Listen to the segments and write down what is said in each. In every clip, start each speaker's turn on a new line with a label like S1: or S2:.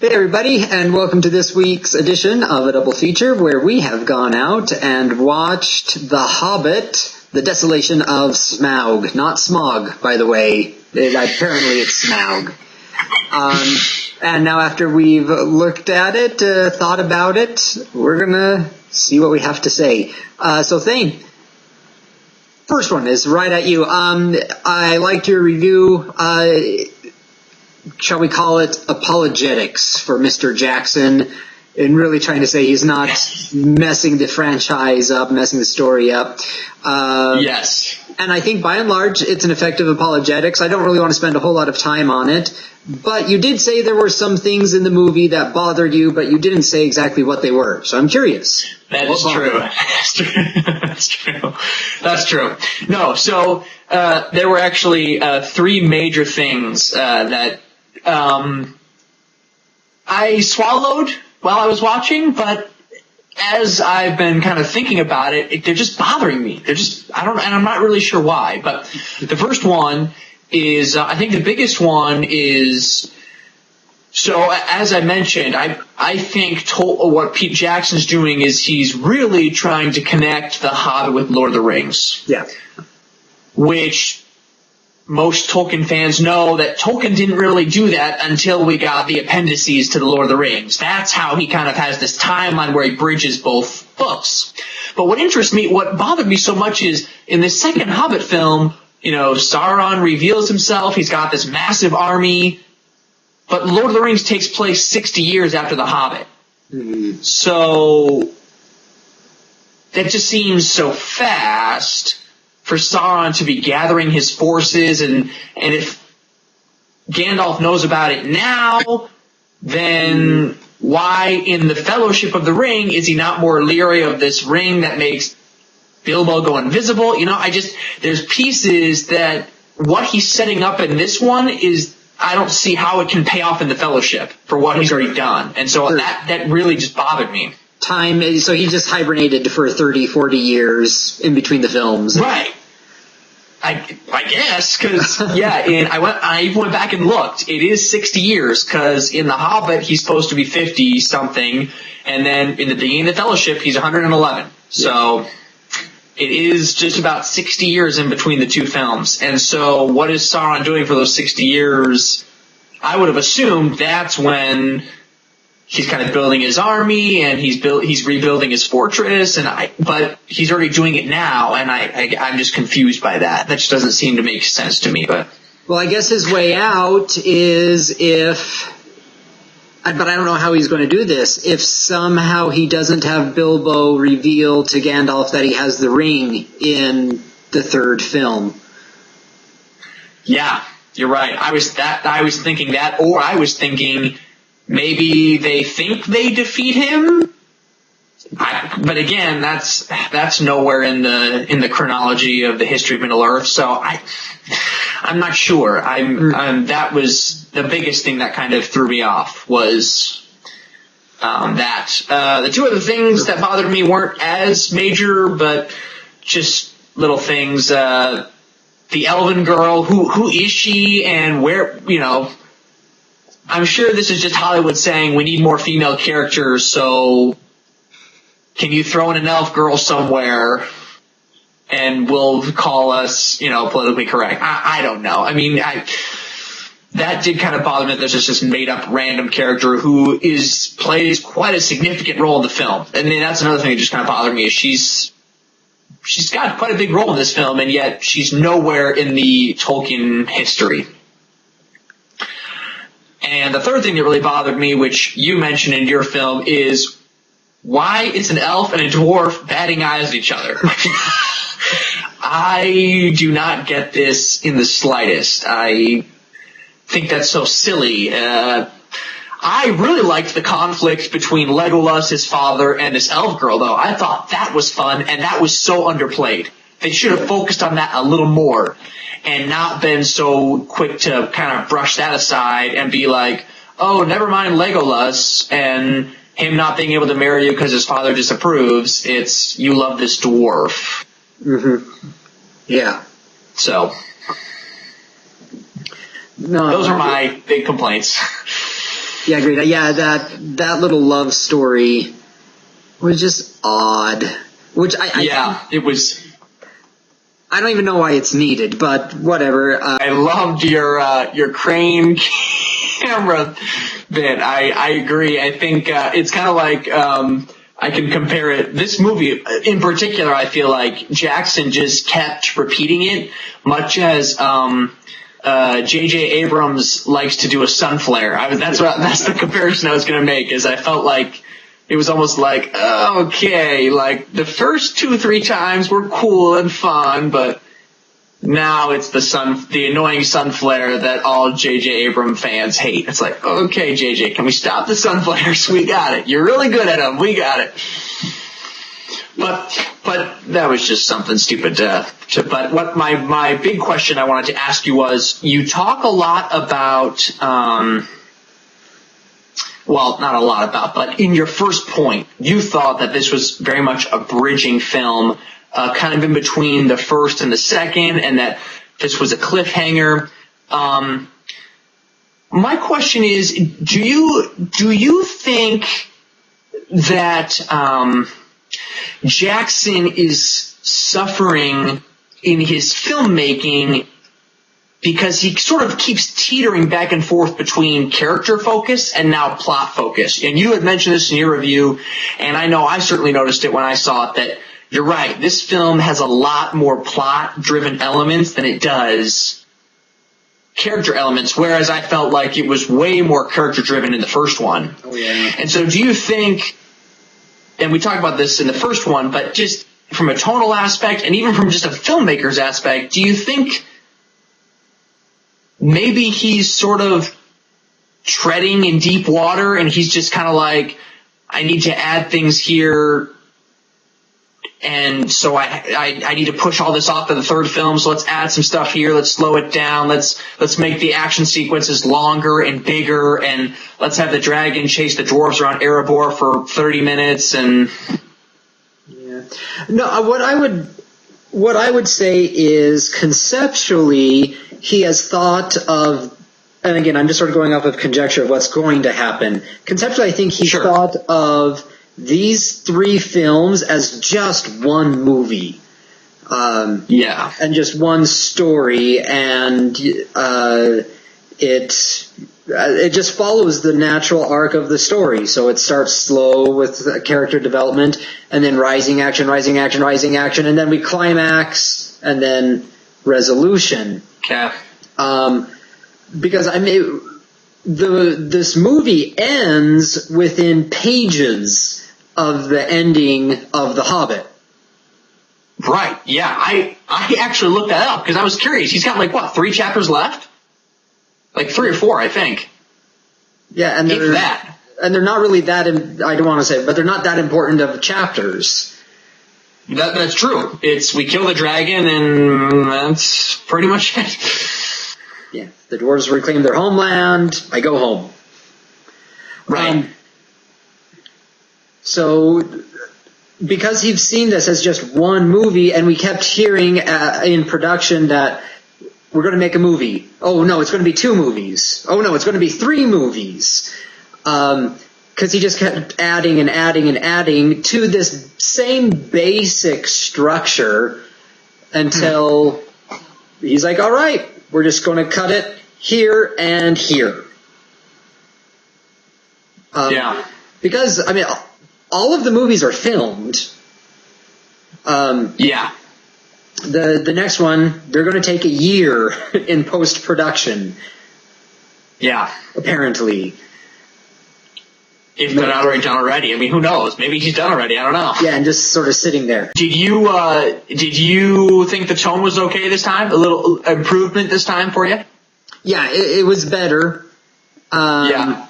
S1: Hey everybody, and welcome to this week's edition of a double feature where we have gone out and watched The Hobbit, The Desolation of Smaug. Not Smog, by the way. Apparently it's Smaug. And now after we've looked at it, thought about it, we're gonna see what we have to say. So Thane, first one is right at you. I liked your review. Shall we call it apologetics for Mr. Jackson, and really trying to say he's not messing the franchise up, messing the story up.
S2: Yes.
S1: And I think by and large it's an effective apologetics. I don't really want to spend a whole lot of time on it, but you did say there were some things in the movie that bothered you, but you didn't say exactly what they were. So I'm curious.
S2: That is true. That's true. That's true. That's true. No, so there were actually three major things that I swallowed while I was watching, but as I've been kind of thinking about it, they're just bothering me. And I'm not really sure why, but the first one is, I think the biggest one is, so as I mentioned, I think what Pete Jackson's doing is he's really trying to connect The Hobbit with Lord of the Rings.
S1: Yeah.
S2: Which most Tolkien fans know that Tolkien didn't really do that until we got the appendices to the Lord of the Rings. That's how he kind of has this timeline where he bridges both books. But what bothered me so much is in the second Hobbit film, Sauron reveals himself. He's got this massive army, but Lord of the Rings takes place 60 years after the Hobbit.
S1: Mm-hmm.
S2: So that just seems so fast for Sauron to be gathering his forces, and if Gandalf knows about it now, then why in the Fellowship of the Ring is he not more leery of this ring that makes Bilbo go invisible? There's pieces that what he's setting up in this one is, I don't see how it can pay off in the Fellowship for what he's already done. And so that really just bothered me.
S1: So he just hibernated for 30, 40 years in between the films.
S2: Right. I guess, because, I even went back and looked. It is 60 years, because in The Hobbit, he's supposed to be 50-something, and then in the beginning of the Fellowship, he's 111. So it is just about 60 years in between the two films. And so what is Sauron doing for those 60 years? I would have assumed that's when he's kind of building his army, and he's rebuilding his fortress, but he's already doing it now, and I'm just confused by that. That just doesn't seem to make sense to me. But
S1: well, I guess his way out is but I don't know how he's going to do this. If somehow he doesn't have Bilbo reveal to Gandalf that he has the ring in the third film.
S2: Yeah, you're right. I was thinking that, or I was thinking maybe they think they defeat him, but again, that's nowhere in the chronology of the history of Middle Earth. So I'm not sure. That was the biggest thing that kind of threw me off was that. The two other things that bothered me weren't as major, but just little things. The elven girl, who is she, and where, I'm sure this is just Hollywood saying we need more female characters, so can you throw in an elf girl somewhere and we'll call us, politically correct? I don't know. I mean, that did kind of bother me that there's just this made-up random character who plays quite a significant role in the film. And then that's another thing that just kind of bothered me is she's got quite a big role in this film, and yet she's nowhere in the Tolkien history. And the third thing that really bothered me, which you mentioned in your film, is why it's an elf and a dwarf batting eyes at each other. I do not get this in the slightest. I think that's so silly. I really liked the conflict between Legolas, his father, and this elf girl, though. I thought that was fun, and that was so underplayed. They should have focused on that a little more and not been so quick to kind of brush that aside and be like, oh, never mind Legolas and him not being able to marry you because his father disapproves. It's, you love this dwarf.
S1: Mm-hmm. Yeah.
S2: So, those are my big complaints.
S1: Yeah, agreed. Yeah, that little love story was just odd. Which
S2: it was.
S1: I don't even know why it's needed, but whatever.
S2: I loved your crane camera bit. I agree. I think it's kind of like I can compare it. This movie in particular, I feel like Jackson just kept repeating it, much as J.J. Abrams likes to do a sun flare. That's the comparison I was going to make. Is I felt like it was almost like, okay, like the first 2-3 times were cool and fun, but now it's the annoying sun flare that all J.J. Abrams fans hate. It's like, okay, J.J., can we stop the sun flares? We got it. You're really good at them. We got it. But that was just something stupid but what my big question I wanted to ask you was, you talk a lot about, well, not a lot about, but in your first point, you thought that this was very much a bridging film, kind of in between the first and the second, and that this was a cliffhanger. My question is, do you think that Jackson is suffering in his filmmaking because he sort of keeps teetering back and forth between character focus and now plot focus? And you had mentioned this in your review, and I know I certainly noticed it when I saw it, that you're right, this film has a lot more plot-driven elements than it does character elements, whereas I felt like it was way more character-driven in the first one.
S1: Oh, yeah.
S2: And so do you think, and we talked about this in the first one, but just from a tonal aspect and even from just a filmmaker's aspect, do you think maybe he's sort of treading in deep water and he's just kind of like, I need to add things here, and so I need to push all this off to the third film, so let's add some stuff here, let's slow it down, let's make the action sequences longer and bigger, and let's have the dragon chase the dwarves around Erebor for 30 minutes, and...
S1: Yeah. No, what I would say is, conceptually, he has thought of, and again, I'm just sort of going off of conjecture of what's going to happen. Conceptually, I think he thought of these 3 films as just one movie. And just one story, and it just follows the natural arc of the story. So it starts slow with character development, and then rising action, and then we climax, and then resolution.
S2: Okay.
S1: Because this movie ends within pages of the ending of The Hobbit.
S2: Right, yeah. I actually looked that up because I was curious. He's got, like, what, 3 chapters left? Like 3 or 4, I think.
S1: Yeah, and they're not really that, I don't want to say, but they're not that important of chapters.
S2: That's true. We kill the dragon, and that's pretty much it.
S1: Yeah, the dwarves reclaim their homeland, I go home.
S2: Right.
S1: So, because he's seen this as just one movie, and we kept hearing in production that we're going to make a movie. Oh, no, it's going to be 2 movies. Oh, no, it's going to be 3 movies. Because he just kept adding and adding and adding to this same basic structure until he's like, all right, we're just going to cut it here and here.
S2: Yeah.
S1: Because, I mean, all of the movies are filmed.
S2: Yeah.
S1: The next one, they're going to take a year in post-production.
S2: Yeah.
S1: Apparently.
S2: If they're not already done already. I mean, who knows? Maybe he's done already. I don't know.
S1: Yeah, and just sort of sitting there.
S2: Did you think the tone was okay this time? A little improvement this time for you?
S1: Yeah, it was better.
S2: Yeah.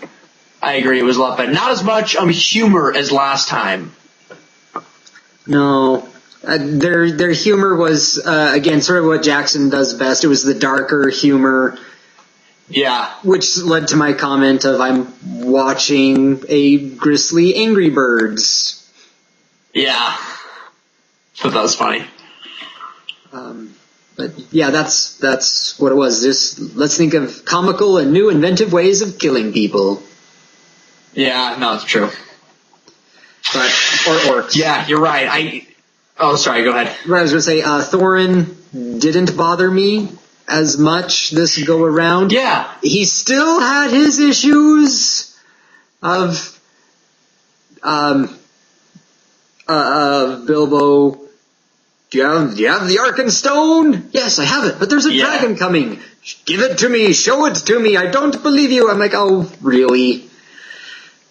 S2: I agree. It was a lot better. Not as much humor as last time.
S1: No. Their humor was, again, sort of what Jackson does best. It was the darker humor.
S2: Yeah.
S1: Which led to my comment of, I'm watching a grisly Angry Birds.
S2: Yeah. So that was funny.
S1: But yeah, that's what it was. Just let's think of comical and new inventive ways of killing people.
S2: Yeah, no, it's true.
S1: But or orcs.
S2: Yeah, you're right. Oh, sorry. Go ahead.
S1: What I was going to say, Thorin didn't bother me as much this go around.
S2: Yeah.
S1: He still had his issues of Bilbo. Do you have the Arkenstone? Yes, I have it, but there's a dragon coming. Give it to me. Show it to me. I don't believe you. I'm like, oh, really?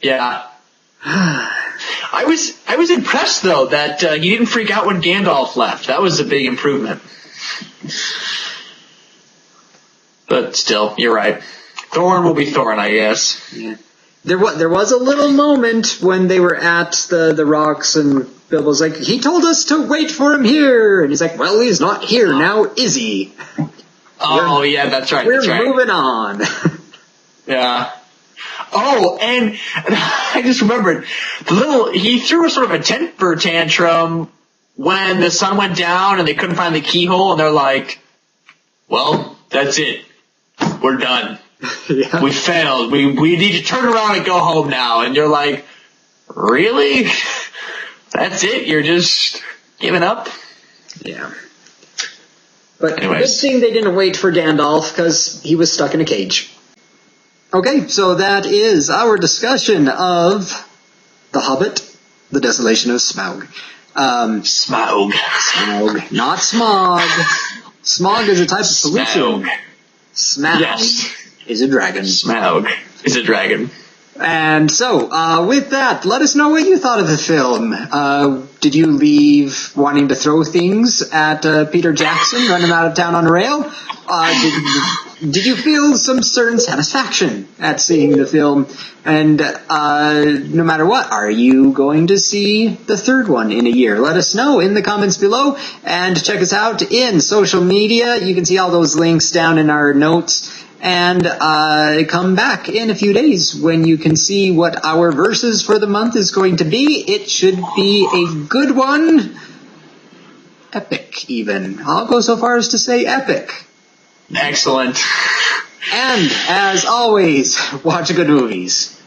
S2: Yeah. I was impressed though that he didn't freak out when Gandalf left. That was a big improvement. But still, you're right. Thorin will be Thorin, I guess.
S1: Yeah. There was a little moment when they were at the rocks and Bilbo's like, he told us to wait for him here, and he's like, well, he's not here now, is he?
S2: Oh yeah, that's right.
S1: We're moving on.
S2: Yeah. Oh, and I just remembered he threw a sort of a temper tantrum when the sun went down and they couldn't find the keyhole, and they're like, well, that's it. We're done.
S1: Yeah.
S2: We failed. We need to turn around and go home now. And you're like, really? That's it? You're just giving up?
S1: Yeah. But
S2: anyways.
S1: Good thing they didn't wait for Gandalf, because he was stuck in a cage. Okay, so that is our discussion of The Hobbit, The Desolation of Smaug.
S2: Smaug.
S1: Smaug. Not smog. Smog is a type of pollution. Smaug
S2: yes.
S1: is a dragon.
S2: Smaug is a dragon.
S1: And so, with that, let us know what you thought of the film. Did you leave wanting to throw things at Peter Jackson, run him out of town on a rail? Did you feel some certain satisfaction at seeing the film? And no matter what, are you going to see the third one in a year? Let us know in the comments below, and check us out in social media. You can see all those links down in our notes. And come back in a few days when you can see what our verses for the month is going to be. It should be a good one. Epic, even. I'll go so far as to say epic.
S2: Excellent.
S1: And, as always, watch good movies.